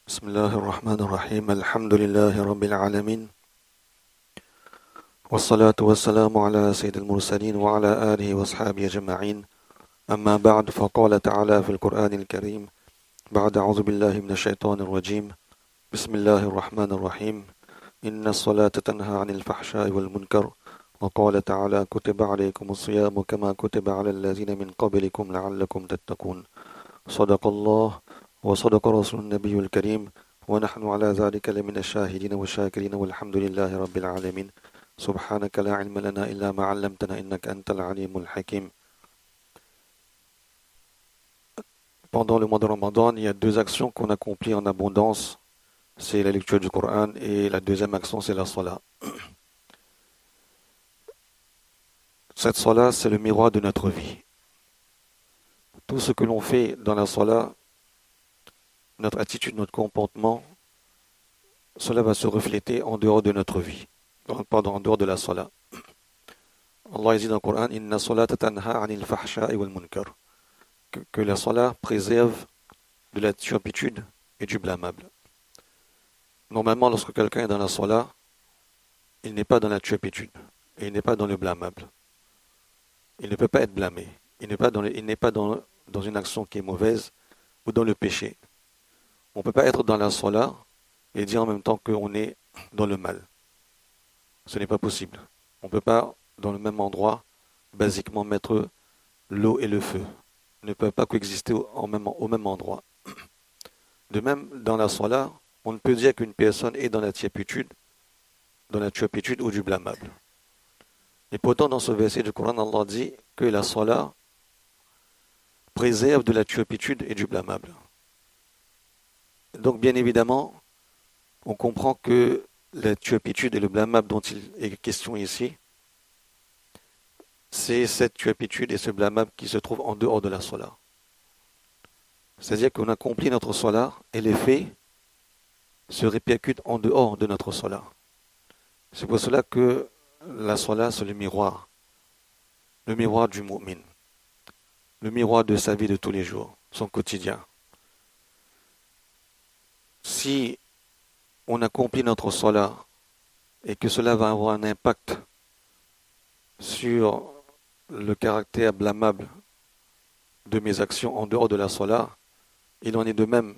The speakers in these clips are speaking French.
بسم الله الرحمن الرحيم الحمد لله رب العالمين والصلاة والسلام على سيد المرسلين وعلى آله وأصحابه أجمعين أما بعد فقال تعالى في القرآن الكريم بعد أعوذ بالله من الشيطان الرجيم بسم الله الرحمن الرحيم إن الصلاة تنهى عن الفحشاء والمنكر وقال تعالى كتب عليكم الصيام كما كتب على الذين من قبلكم لعلكم تتقون صدق الله وصدق رسول النبي الكريم ونحن على ذلك لمن الشاهدين والشاكرين والحمد لله رب العالمين سبحانك لا علم لنا إلا ما علمتنا إنك أنت العليم الحكيم. Pendant le mois de Ramadan, il y a deux actions qu'on accomplit en abondance. C'est la lecture du Coran et la deuxième action, c'est la salat. Cette salat, c'est le miroir de notre vie. Tout ce que l'on fait dans la salat, notre attitude, notre comportement, cela va se refléter en dehors de notre vie. Pardon, en dehors de la salat. Allah dit dans le Coran, Inna salata tanha anil fahsha'i wal munkar. Que la salat préserve de la turpitude et du blâmable. Normalement, lorsque quelqu'un est dans la salat, il n'est pas dans la turpitude et il n'est pas dans le blâmable. Il ne peut pas être blâmé. Il n'est pas dans une action qui est mauvaise ou dans le péché. On ne peut pas être dans la salat et dire en même temps qu'on est dans le mal. Ce n'est pas possible. On ne peut pas, dans le même endroit, basiquement mettre l'eau et le feu. Ne peuvent pas coexister au même endroit. De même, dans la salat, on ne peut dire qu'une personne est dans la turpitude ou du blâmable. Et pourtant, dans ce verset du Coran, Allah dit que la salat préserve de la turpitude et du blâmable. Donc, bien évidemment, on comprend que la turpitude et le blâmable dont il est question ici, c'est cette turpitude et ce blâmable qui se trouvent en dehors de la salat. C'est-à-dire qu'on accomplit notre salat et les faits se répercutent en dehors de notre salat. C'est pour cela que la salat, c'est le miroir du mu'min, le miroir de sa vie de tous les jours, son quotidien. Si on accomplit notre salat et que cela va avoir un impact sur le caractère blâmable de mes actions en dehors de la salat, il en est de même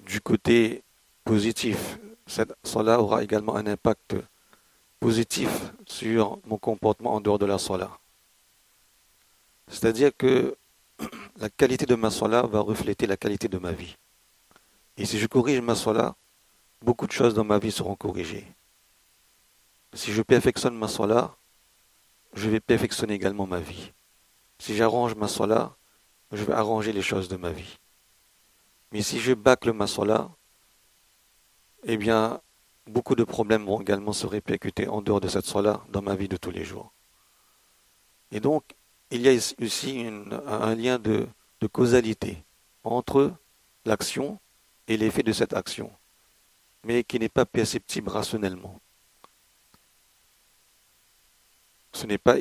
du côté positif. Cette salat aura également un impact positif sur mon comportement en dehors de la salat. C'est-à-dire que la qualité de ma salat va refléter la qualité de ma vie. Et si je corrige ma salat, beaucoup de choses dans ma vie seront corrigées. Si je perfectionne ma salat, je vais perfectionner également ma vie. Si j'arrange ma salat, je vais arranger les choses de ma vie. Mais si je bâcle ma salat, eh bien, beaucoup de problèmes vont également se répercuter en dehors de cette salat dans ma vie de tous les jours. Et donc, il y a ici un lien de causalité entre l'action et l'effet de cette action, mais qui n'est pas perceptible rationnellement. Ce n'est pas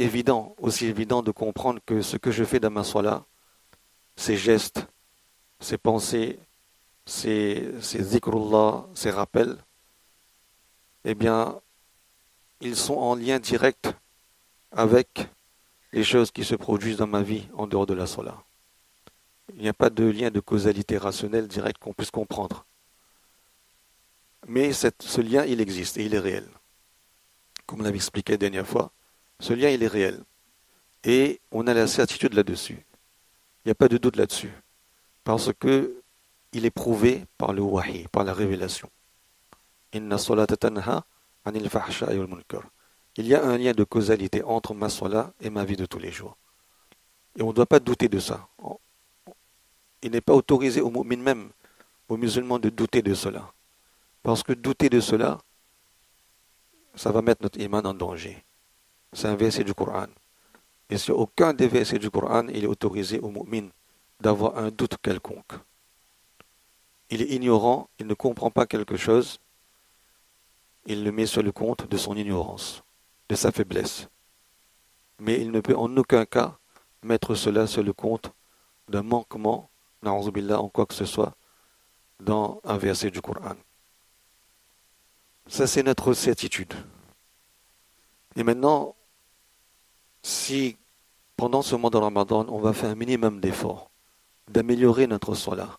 aussi évident de comprendre que ce que je fais dans ma salat, ces gestes, ces pensées, ces zikrullah, ces rappels, eh bien, ils sont en lien direct avec les choses qui se produisent dans ma vie en dehors de la salat. Il n'y a pas de lien de causalité rationnelle direct qu'on puisse comprendre. Mais ce lien, il existe et il est réel. Comme on l'avait expliqué la dernière fois, ce lien, il est réel. Et on a la certitude là-dessus. Il n'y a pas de doute là-dessus. Parce que il est prouvé par le wahi, par la révélation. Inna salata tanha anil fahsha'i wal munkar. Il y a un lien de causalité entre ma salat et ma vie de tous les jours. Et on ne doit pas douter de ça. Il n'est pas autorisé aux mu'mins même, aux musulmans, de douter de cela. Parce que douter de cela, ça va mettre notre iman en danger. C'est un verset du Coran. Et sur aucun des versets du Coran, il est autorisé aux mu'mins d'avoir un doute quelconque. Il est ignorant, il ne comprend pas quelque chose, il le met sur le compte de son ignorance, de sa faiblesse. Mais il ne peut en aucun cas mettre cela sur le compte d'un manquement, na'ouzou billah, en quoi que ce soit, dans un verset du Coran. Ça, c'est notre certitude. Et maintenant, si pendant ce mois de Ramadan, on va faire un minimum d'efforts, d'améliorer notre salat,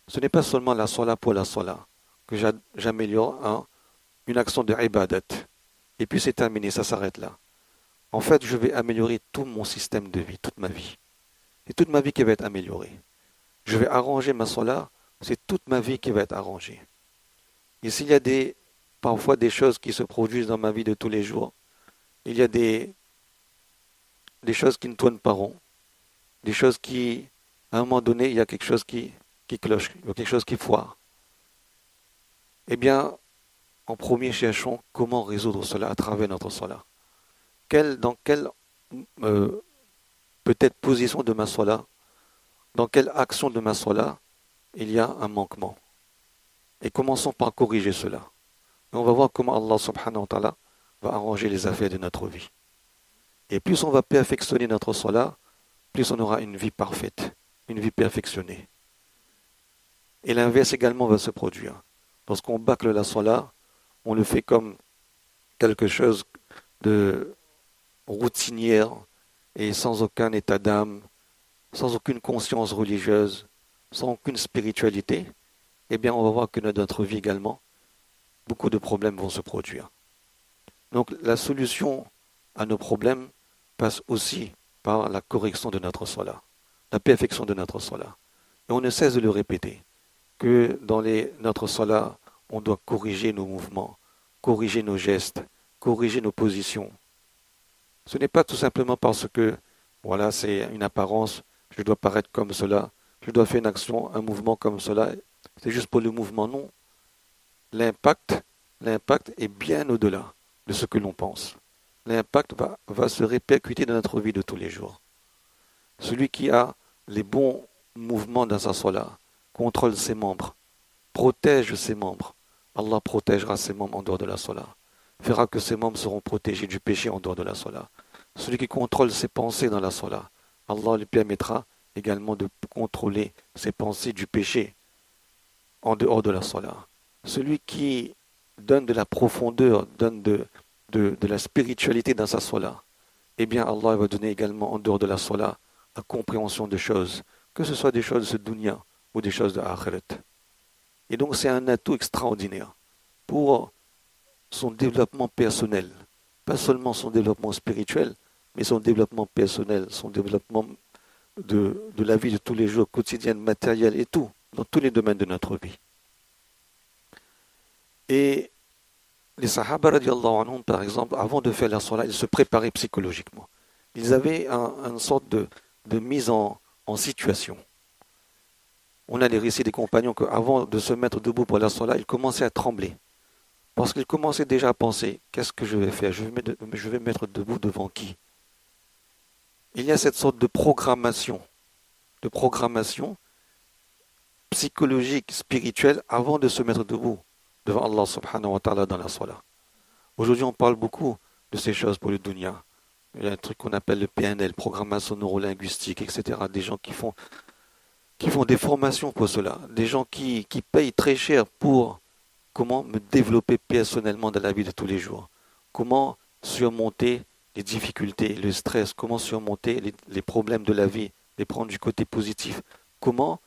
ce n'est pas seulement la salat pour la salat que j'améliore une action de ibadat. Et puis c'est terminé, ça s'arrête là. En fait, je vais améliorer tout mon système de vie, toute ma vie. C'est toute ma vie qui va être améliorée. Je vais arranger ma salat, c'est toute ma vie qui va être arrangée. Et s'il y a parfois des choses qui se produisent dans ma vie de tous les jours, il y a des choses qui ne tournent pas rond, des choses qui, à un moment donné, il y a quelque chose qui cloche, il y a quelque chose qui foire. Eh bien, en premier, cherchons comment résoudre cela à travers notre salat. Dans quelle peut-être position de ma salat, dans quelle action de ma salat il y a un manquement. Et commençons par corriger cela. Et on va voir comment Allah subhanahu wa ta'ala va arranger les affaires de notre vie. Et plus on va perfectionner notre salat, plus on aura une vie parfaite, une vie perfectionnée. Et l'inverse également va se produire. Lorsqu'on bâcle la salat, on le fait comme quelque chose de routinière et sans aucun état d'âme, sans aucune conscience religieuse, sans aucune spiritualité, eh bien on va voir que dans notre vie également, beaucoup de problèmes vont se produire. Donc la solution à nos problèmes passe aussi par la correction de notre salat, la perfection de notre salat. Et on ne cesse de le répéter, que dans notre salat, on doit corriger nos mouvements, corriger nos gestes, corriger nos positions. Ce n'est pas tout simplement parce que, voilà, c'est une apparence, je dois paraître comme cela, je dois faire une action, un mouvement comme cela, c'est juste pour le mouvement, non. L'impact est bien au-delà de ce que l'on pense. L'impact va se répercuter dans notre vie de tous les jours. Celui qui a les bons mouvements dans sa salat, contrôle ses membres, protège ses membres, Allah protégera ses membres en dehors de la salat, fera que ses membres seront protégés du péché en dehors de la salat. Celui qui contrôle ses pensées dans la salat, Allah lui permettra également de contrôler ses pensées du péché en dehors de la salat. Celui qui donne de la profondeur, donne de la spiritualité dans sa salat, eh bien Allah va donner également en dehors de la salat la compréhension de choses, que ce soit des choses de dunya ou des choses de akhirat. Et donc c'est un atout extraordinaire pour son développement personnel, pas seulement son développement spirituel, mais son développement personnel, son développement de la vie de tous les jours, quotidienne, matérielle et tout, dans tous les domaines de notre vie. Et les Sahaba radiallahu anhum, par exemple, avant de faire la salat, ils se préparaient psychologiquement. Ils avaient une sorte de mise en situation. On a les récits des compagnons qu'avant de se mettre debout pour la salat, ils commençaient à trembler. Parce qu'ils commençaient déjà à penser, qu'est-ce que je vais faire? Je vais me mettre debout devant qui? Il y a cette sorte de programmation psychologique, spirituelle, avant de se mettre debout devant Allah subhanahu wa ta'ala dans la salat. Aujourd'hui, on parle beaucoup de ces choses pour le dunya. Il y a un truc qu'on appelle le PNL, programmation neurolinguistique, etc. Des gens qui font des formations pour cela. Des gens qui payent très cher pour comment me développer personnellement dans la vie de tous les jours. Comment surmonter les difficultés, le stress, comment surmonter les problèmes de la vie, les prendre du côté positif. Comment,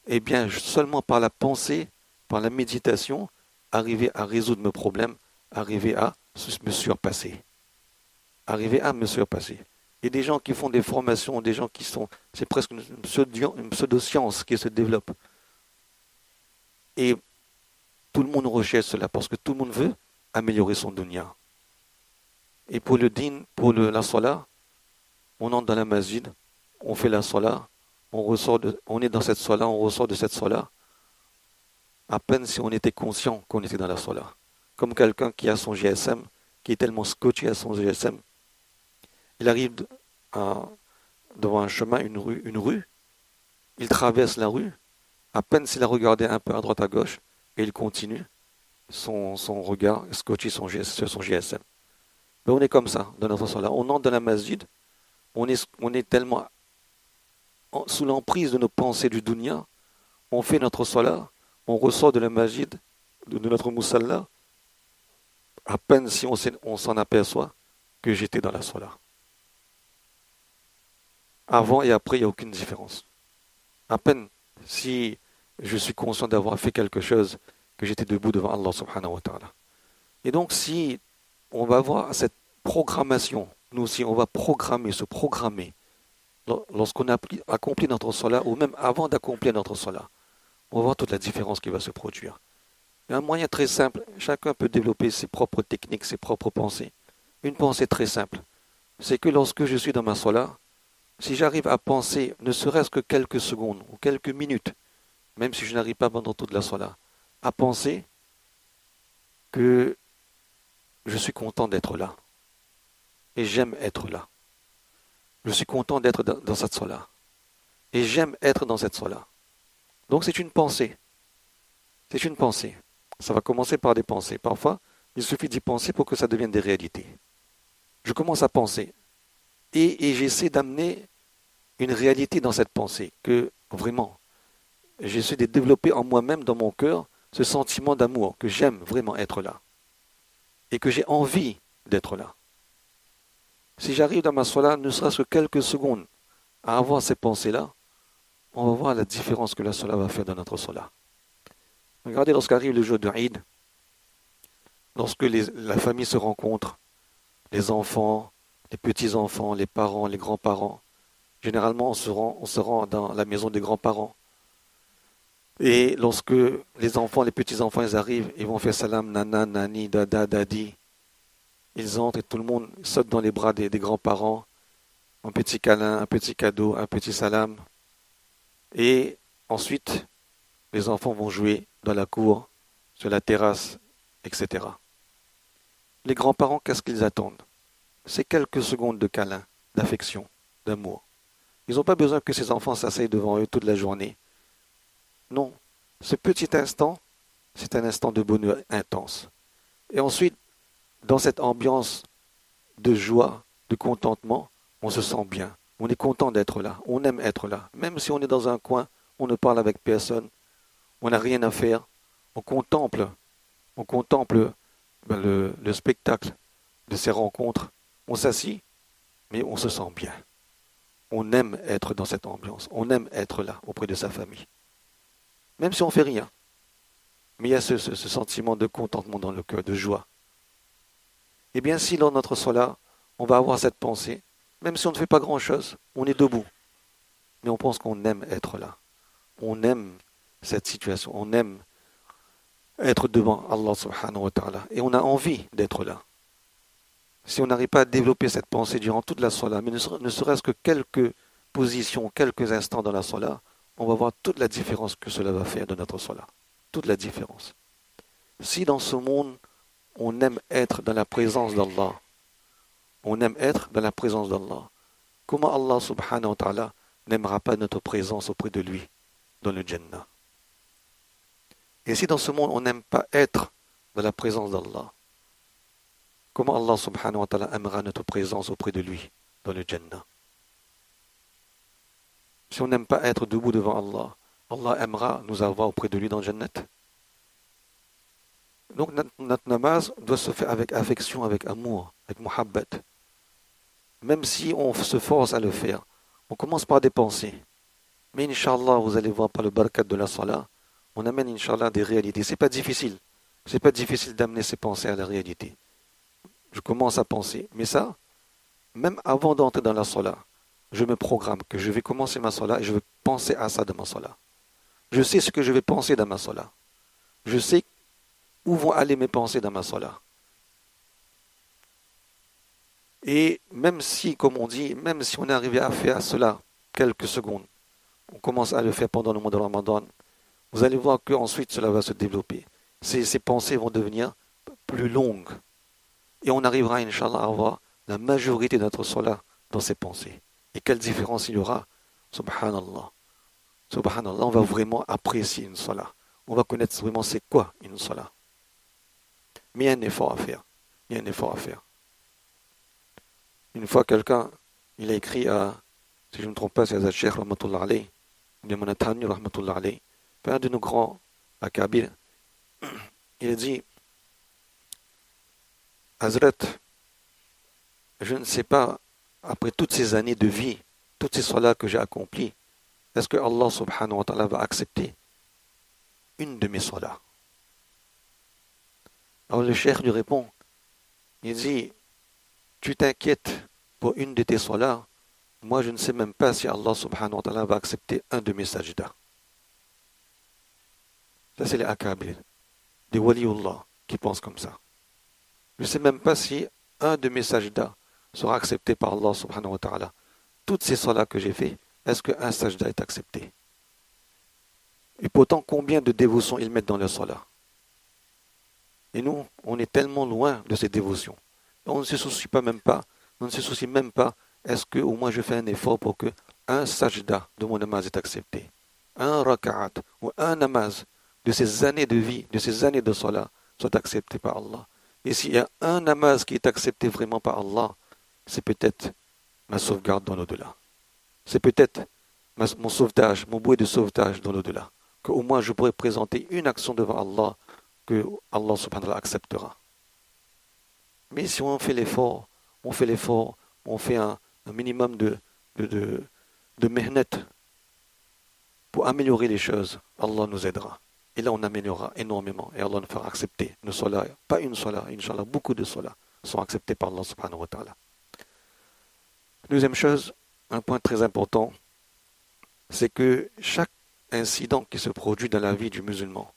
eh bien, seulement par la pensée, par la méditation, arriver à résoudre mes problèmes, arriver à me surpasser. Arriver à me surpasser. Et des gens qui font des formations, des gens c'est presque une pseudo-science qui se développe. Et tout le monde recherche cela parce que tout le monde veut améliorer son dunya. Et pour le din, la salat, on entre dans la masjid, on fait la salat, on est dans cette salat, on ressort de cette salat, à peine si on était conscient qu'on était dans la salat. Comme quelqu'un qui a son GSM, qui est tellement scotché à son GSM, il arrive devant un chemin, une rue, il traverse la rue, à peine s'il a regardé un peu à droite à gauche, et il continue son regard scotché sur son GSM. Mais on est comme ça, dans notre salat. On entre dans la masjid, on est tellement sous l'emprise de nos pensées du dunya, on fait notre salat, on ressort de la masjid, de notre musalla, à peine si on s'en aperçoit que j'étais dans la salat. Avant et après, il n'y a aucune différence. À peine si je suis conscient d'avoir fait quelque chose, que j'étais debout devant Allah subhanahu wa ta'ala. Et donc, si on va avoir cette programmation, nous aussi, on va se programmer, lorsqu'on a accompli notre salat, ou même avant d'accomplir notre salat, on va voir toute la différence qui va se produire. Il y a un moyen très simple, chacun peut développer ses propres techniques, ses propres pensées. Une pensée très simple, c'est que lorsque je suis dans ma salat, si j'arrive à penser, ne serait-ce que quelques secondes ou quelques minutes, même si je n'arrive pas pendant toute la salat, à penser que je suis content d'être là. Et j'aime être là. Je suis content d'être dans cette salat. Et j'aime être dans cette salat. Donc c'est une pensée. C'est une pensée. Ça va commencer par des pensées. Parfois, il suffit d'y penser pour que ça devienne des réalités. Je commence à penser. Et j'essaie d'amener une réalité dans cette pensée. Que vraiment, j'essaie de développer en moi-même, dans mon cœur, ce sentiment d'amour. Que j'aime vraiment être là. Et que j'ai envie d'être là. Si j'arrive dans ma salat, ne serait-ce que quelques secondes, à avoir ces pensées-là, on va voir la différence que la salat va faire dans notre salat. Regardez lorsqu'arrive le jour de Eid, lorsque la famille se rencontre, les enfants, les petits-enfants, les parents, les grands-parents, généralement on se rend dans la maison des grands-parents. Et lorsque les enfants, les petits-enfants, ils arrivent, ils vont faire salam, nana, nani, dada, dadi. Ils entrent et tout le monde saute dans les bras des grands-parents. Un petit câlin, un petit cadeau, un petit salam. Et ensuite, les enfants vont jouer dans la cour, sur la terrasse, etc. Les grands-parents, qu'est-ce qu'ils attendent? C'est quelques secondes de câlin, d'affection, d'amour. Ils n'ont pas besoin que ces enfants s'asseyent devant eux toute la journée. Non, ce petit instant, c'est un instant de bonheur intense. Et ensuite, dans cette ambiance de joie, de contentement, on se sent bien. On est content d'être là. On aime être là. Même si on est dans un coin, on ne parle avec personne, on n'a rien à faire. On contemple le spectacle de ces rencontres. On s'assit, mais on se sent bien. On aime être dans cette ambiance. On aime être là, auprès de sa famille. Même si on ne fait rien. Mais il y a ce sentiment de contentement dans le cœur, de joie. Eh bien, si dans notre salat, on va avoir cette pensée, même si on ne fait pas grand-chose, on est debout. Mais on pense qu'on aime être là. On aime cette situation. On aime être devant Allah subhanahu wa ta'ala. Et on a envie d'être là. Si on n'arrive pas à développer cette pensée durant toute la salat, mais ne serait-ce que quelques positions, quelques instants dans la salat, on va voir toute la différence que cela va faire de notre salat. Toute la différence. Si dans ce monde, on aime être dans la présence d'Allah, on aime être dans la présence d'Allah, comment Allah subhanahu wa ta'ala n'aimera pas notre présence auprès de lui dans le Jannah? Et si dans ce monde, on n'aime pas être dans la présence d'Allah, comment Allah subhanahu wa ta'ala aimera notre présence auprès de lui dans le Jannah? Si on n'aime pas être debout devant Allah, Allah aimera nous avoir auprès de lui dans le Jannat. Donc notre namaz doit se faire avec affection, avec amour, avec muhabbat. Même si on se force à le faire, on commence par des pensées. Mais Inch'Allah, vous allez voir par le barakat de la salat, on amène Inch'Allah des réalités. C'est pas difficile. C'est pas difficile d'amener ces pensées à la réalité. Je commence à penser. Mais ça, même avant d'entrer dans la salat, je me programme que je vais commencer ma salat et je vais penser à ça dans ma salat. Je sais ce que je vais penser dans ma salat. Je sais où vont aller mes pensées dans ma salat. Et même si, comme on dit, même si on est arrivé à faire cela quelques secondes, on commence à le faire pendant le mois de Ramadan, vous allez voir qu'ensuite cela va se développer. Ces pensées vont devenir plus longues. Et on arrivera, Inch'Allah, à avoir la majorité de notre salat dans ces pensées. Et quelle différence il y aura? Subhanallah. Subhanallah, on va vraiment apprécier une salat. On va connaître vraiment c'est quoi une salat. Mais il y a un effort à faire. Il y a un effort à faire. Une fois, quelqu'un, il a écrit à, si je ne me trompe pas, c'est Hazrat Cheikh Rahmatullah alayh, ou bien Manatani Rahmatullah alayh, un de nos grands Akabil, il a dit, Hazrat, je ne sais pas, après toutes ces années de vie, toutes ces salats que j'ai accomplies, est-ce que Allah subhanahu wa ta'ala va accepter une de mes salats? Alors le cheikh lui répond, il dit, tu t'inquiètes pour une de tes salats, moi je ne sais même pas si Allah subhanahu wa ta'ala va accepter un de mes sajdas. Ça c'est les akabir, des waliullah qui pensent comme ça. Je ne sais même pas si un de mes sajdas sera accepté par Allah subhanahu wa ta'ala. Toutes ces salats que j'ai fait, est-ce qu'un sajda est accepté? Et pourtant, combien de dévotions ils mettent dans leur salat? Et nous, on est tellement loin de ces dévotions. On ne se soucie pas même pas, on ne se soucie même pas, est-ce que au moins je fais un effort pour que un sajda de mon namaz est accepté? Un raka'at ou un namaz de ces années de vie, de ces années de salat, soit accepté par Allah. Et s'il y a un namaz qui est accepté vraiment par Allah, c'est peut-être ma sauvegarde dans l'au-delà. C'est peut-être mon sauvetage, mon bouée de sauvetage dans l'au-delà. Qu'au moins je pourrais présenter une action devant Allah que Allah subhanahu wa ta'ala acceptera. Mais si on fait l'effort, on fait un minimum de mehnet pour améliorer les choses, Allah nous aidera. Et là, on améliorera énormément. Et Allah nous fera accepter nos salats. Pas une salat, Inch'Allah, beaucoup de salats sont acceptés par Allah subhanahu wa ta'ala. Deuxième chose, un point très important, c'est que chaque incident qui se produit dans la vie du musulman,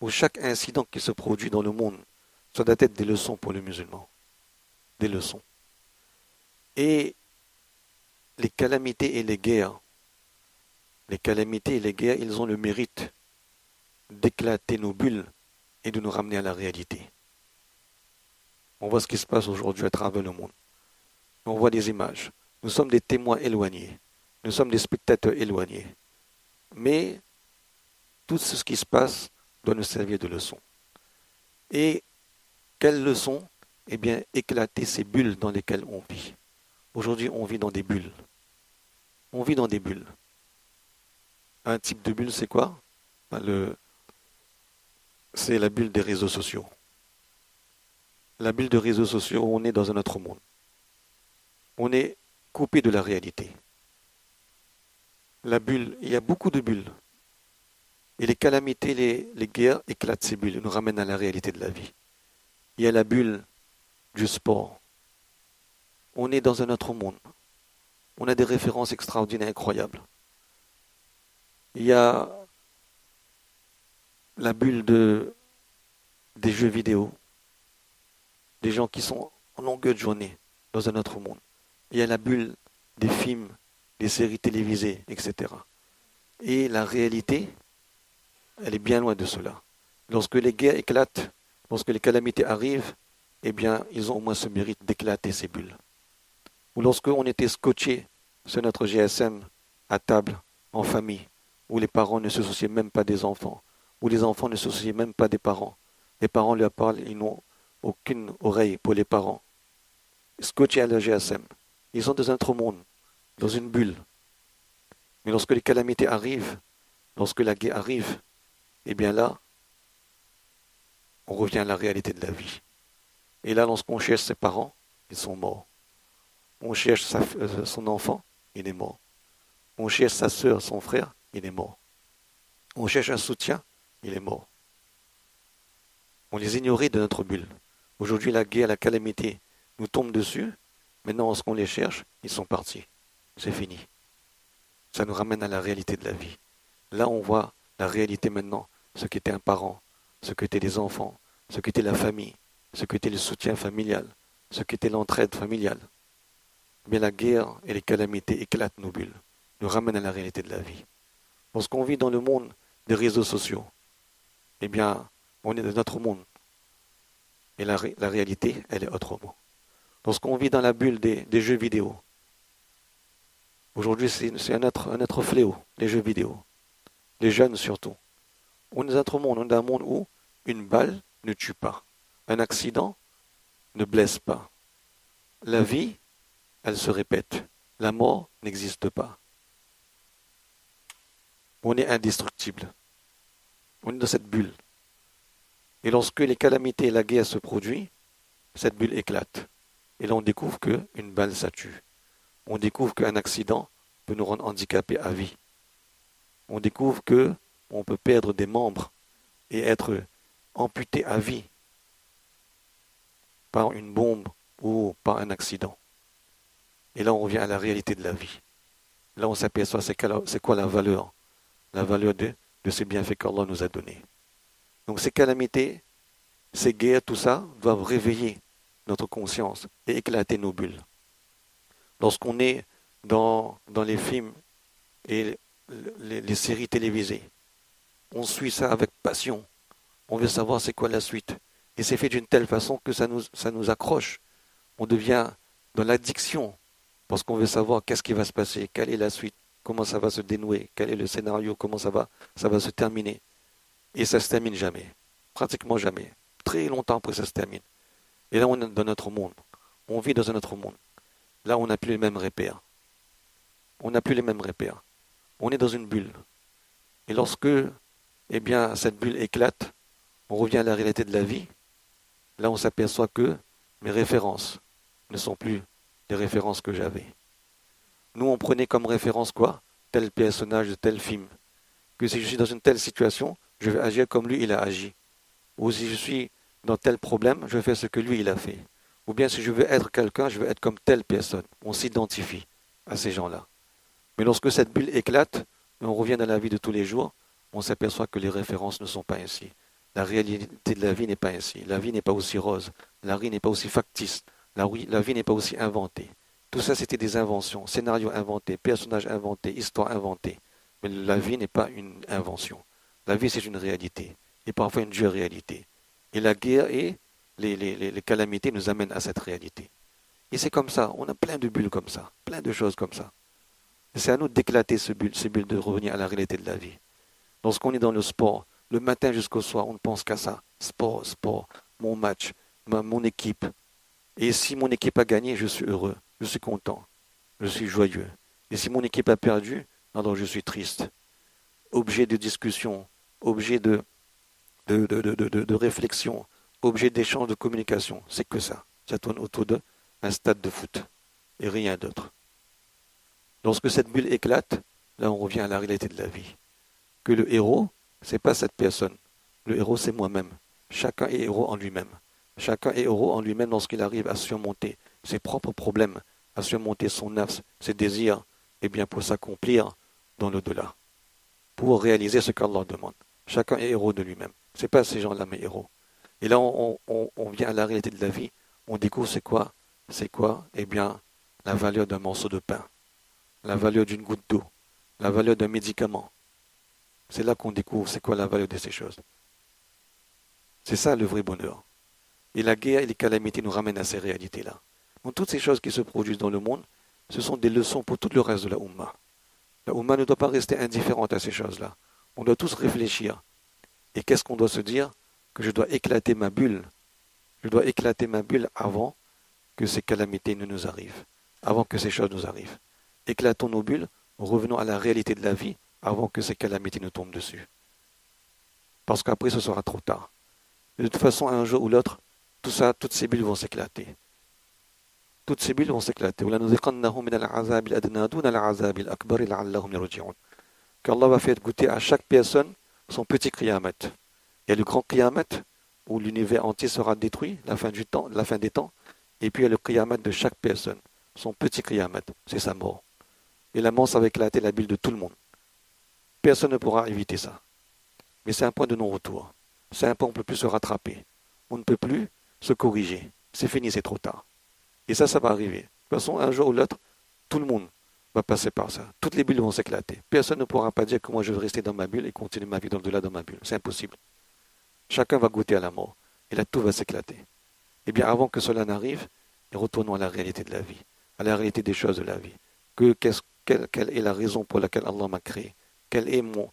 ou chaque incident qui se produit dans le monde, ça doit être des leçons pour le musulman. Des leçons. Et les calamités et les guerres, ils ont le mérite d'éclater nos bulles et de nous ramener à la réalité. On voit ce qui se passe aujourd'hui à travers le monde. On voit des images. Nous sommes des témoins éloignés. Nous sommes des spectateurs éloignés. Mais tout ce qui se passe doit nous servir de leçon. Et quelle leçon? Eh bien, éclater ces bulles dans lesquelles on vit. Aujourd'hui, on vit dans des bulles. On vit dans des bulles. Un type de bulle, c'est quoi? C'est la bulle des réseaux sociaux. La bulle des réseaux sociaux, on est dans un autre monde. On est coupé de la réalité. La bulle, il y a beaucoup de bulles. Et les calamités, les guerres éclatent ces bulles, nous ramènent à la réalité de la vie. Il y a la bulle du sport. On est dans un autre monde. On a des références extraordinaires, incroyables. Il y a la bulle des jeux vidéo. Des gens qui sont en longueur de journée dans un autre monde. Il y a la bulle des films, des séries télévisées, etc. Et la réalité, elle est bien loin de cela. Lorsque les guerres éclatent, lorsque les calamités arrivent, eh bien, ils ont au moins ce mérite d'éclater ces bulles. Ou lorsque on était scotché sur notre GSM à table, en famille, où les parents ne se souciaient même pas des enfants, où les enfants ne se souciaient même pas des parents. Les parents leur parlent, ils n'ont aucune oreille pour les parents. Scotchés à la GSM. Ils sont dans un autre monde, dans une bulle. Mais lorsque les calamités arrivent, lorsque la guerre arrive, eh bien là, on revient à la réalité de la vie. Et là, lorsqu'on cherche ses parents, ils sont morts. On cherche son enfant, il est mort. On cherche sa sœur, son frère, il est mort. On cherche un soutien, il est mort. On les ignorait de notre bulle. Aujourd'hui, la guerre, la calamité nous tombe dessus. Maintenant, lorsqu'on les cherche, ils sont partis. C'est fini. Ça nous ramène à la réalité de la vie. Là, on voit la réalité maintenant, ce qu'était un parent, ce qu'étaient les enfants, ce qu'était la famille, ce qu'était le soutien familial, ce qu'était l'entraide familiale. Mais la guerre et les calamités éclatent nos bulles, nous ramènent à la réalité de la vie. Lorsqu'on vit dans le monde des réseaux sociaux, eh bien, on est dans notre monde. Et la réalité, elle est autrement. Lorsqu'on vit dans la bulle des jeux vidéo, aujourd'hui c'est un autre fléau, les jeux vidéo. Les jeunes surtout. On est dans un autre monde, on est dans un monde où une balle ne tue pas. Un accident ne blesse pas. La vie, elle se répète. La mort n'existe pas. On est indestructible. On est dans cette bulle. Et lorsque les calamités et la guerre se produisent, cette bulle éclate. Et là, on découvre qu'une balle, ça tue. On découvre qu'un accident peut nous rendre handicapés à vie. On découvre qu'on peut perdre des membres et être amputé à vie par une bombe ou par un accident. Et là, on revient à la réalité de la vie. Là, on s'aperçoit c'est quoi la valeur de ces bienfaits qu'Allah nous a donnés. Donc ces calamités, ces guerres, tout ça, doivent réveiller notre conscience et éclater nos bulles. Lorsqu'on est dans les films et les séries télévisées, on suit ça avec passion. On veut savoir c'est quoi la suite. Et c'est fait d'une telle façon que ça nous accroche. On devient dans l'addiction parce qu'on veut savoir qu'est-ce qui va se passer, quelle est la suite, comment ça va se dénouer, quel est le scénario, comment ça va se terminer. Et ça se termine jamais, pratiquement jamais. Très longtemps après ça se termine. Et là on est dans notre monde. On vit dans un autre monde. Là on n'a plus les mêmes repères. On n'a plus les mêmes repères. On est dans une bulle. Et lorsque cette bulle éclate, on revient à la réalité de la vie. Là, on s'aperçoit que mes références ne sont plus les références que j'avais. Nous, on prenait comme référence quoi? Tel personnage de tel film. Que si je suis dans une telle situation, je vais agir comme lui, il a agi. Ou si je suis dans tel problème, je vais faire ce que lui, il a fait. Ou bien si je veux être quelqu'un, je veux être comme telle personne. On s'identifie à ces gens-là. Mais lorsque cette bulle éclate, et on revient dans la vie de tous les jours, on s'aperçoit que les références ne sont pas ainsi. La réalité de la vie n'est pas ainsi. La vie n'est pas aussi rose. La vie n'est pas aussi factice. La vie n'est pas aussi inventée. Tout ça, c'était des inventions, scénarios inventés, personnages inventés, histoires inventées. Mais la vie n'est pas une invention. La vie, c'est une réalité. Et parfois une dure réalité. Et la guerre et les calamités nous amènent à cette réalité. Et c'est comme ça. On a plein de bulles comme ça. Plein de choses comme ça. Et c'est à nous d'éclater ces bulles, de revenir à la réalité de la vie. Lorsqu'on est dans le sport, le matin jusqu'au soir, on ne pense qu'à ça. Sport, mon match, mon équipe. Et si mon équipe a gagné, je suis heureux, je suis content, je suis joyeux. Et si mon équipe a perdu, alors je suis triste. Objet de discussion, objet de réflexion, objet d'échange de communication, c'est que ça. Ça tourne autour d'un stade de foot et rien d'autre. Lorsque cette bulle éclate, là on revient à la réalité de la vie. Que le héros, c'est pas cette personne. Le héros, c'est moi-même. Chacun est héros en lui-même. Chacun est héros en lui-même lorsqu'il arrive à surmonter ses propres problèmes, à surmonter son nafs, ses désirs, et bien pour s'accomplir dans l'au-delà, pour réaliser ce qu'Allah demande. Chacun est héros de lui-même. C'est pas ces gens-là mes héros. Et là, on vient à la réalité de la vie. On découvre c'est quoi? C'est quoi? Eh bien, la valeur d'un morceau de pain, la valeur d'une goutte d'eau, la valeur d'un médicament. C'est là qu'on découvre c'est quoi la valeur de ces choses. C'est ça le vrai bonheur. Et la guerre et les calamités nous ramènent à ces réalités-là. Donc toutes ces choses qui se produisent dans le monde, ce sont des leçons pour tout le reste de la Ummah. La Ummah ne doit pas rester indifférente à ces choses-là. On doit tous réfléchir. Et qu'est-ce qu'on doit se dire? Que je dois éclater ma bulle. Je dois éclater ma bulle avant que ces calamités ne nous arrivent. Avant que ces choses nous arrivent. Éclatons nos bulles, revenons à la réalité de la vie avant que ces calamités nous tombent dessus. Parce qu'après ce sera trop tard. De toute façon, un jour ou l'autre, tout ça, toutes ces bulles vont s'éclater. Toutes ces bulles vont s'éclater. Qu'Allah va faire goûter à chaque personne son petit qiyamat. Il y a le grand qiyamat où l'univers entier sera détruit, la fin des temps. Et puis il y a le qiyamat de chaque personne. Son petit qiyamat, c'est sa mort. Et la mort, ça va éclater la bulle de tout le monde. Personne ne pourra éviter ça. Mais c'est un point de non-retour. C'est un point où on ne peut plus se rattraper. On ne peut plus se corriger. C'est fini, c'est trop tard. Et ça va arriver. De toute façon, un jour ou l'autre, tout le monde va passer par ça. Toutes les bulles vont s'éclater. Personne ne pourra pas dire que moi je vais rester dans ma bulle et continuer ma vie dans-delà dans ma bulle. C'est impossible. Chacun va goûter à la mort. Et là, tout va s'éclater. Eh bien, avant que cela n'arrive, retournons à la réalité de la vie, à la réalité des choses de la vie. Quelle est la raison pour laquelle Allah m'a créé? Quel est mon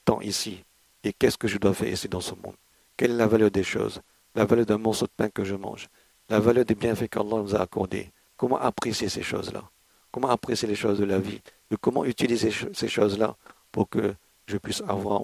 temps ici? Et qu'est-ce que je dois faire ici dans ce monde? Quelle est la valeur des choses? La valeur d'un morceau de pain que je mange? La valeur des bienfaits qu'Allah nous a accordés? Comment apprécier ces choses-là? Comment apprécier les choses de la vie? Et comment utiliser ces choses-là pour que je puisse avoir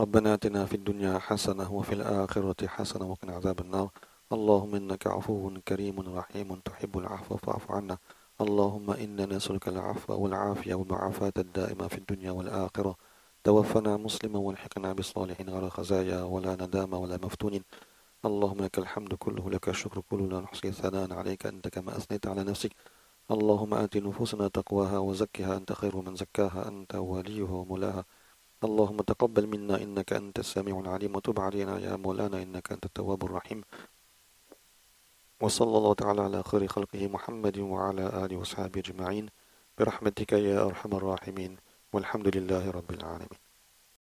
ربنا آتنا في الدنيا حسنة وفي الآخرة حسنة وقنا عذاب النار. اللهم إنك عفو كريم رحيم تحب العفو فاعف عنا. اللهم إنا نسألك العفو والعافية والمعافاة الدائمة في الدنيا والآخرة. توفنا مسلما والحقنا بالصالحين غير خزايا ولا ندامة ولا مفتونين. اللهم لك الحمد كله لك الشكر كله لا نحصي ثناء عليك أنت كما أثنيت على نفسك. اللهم آت نفوسنا تقواها وزكها أنت خير من زكاها أنت وليها ومولاها. اللهم تقبل منا إنك أنت السميع العليم وتب علينا يا مولانا إنك أنت التواب الرحيم. وصلى الله تعالى على خير خلقه محمد وعلى آله وصحبه أجمعين برحمتك يا أرحم الراحمين والحمد لله رب العالمين.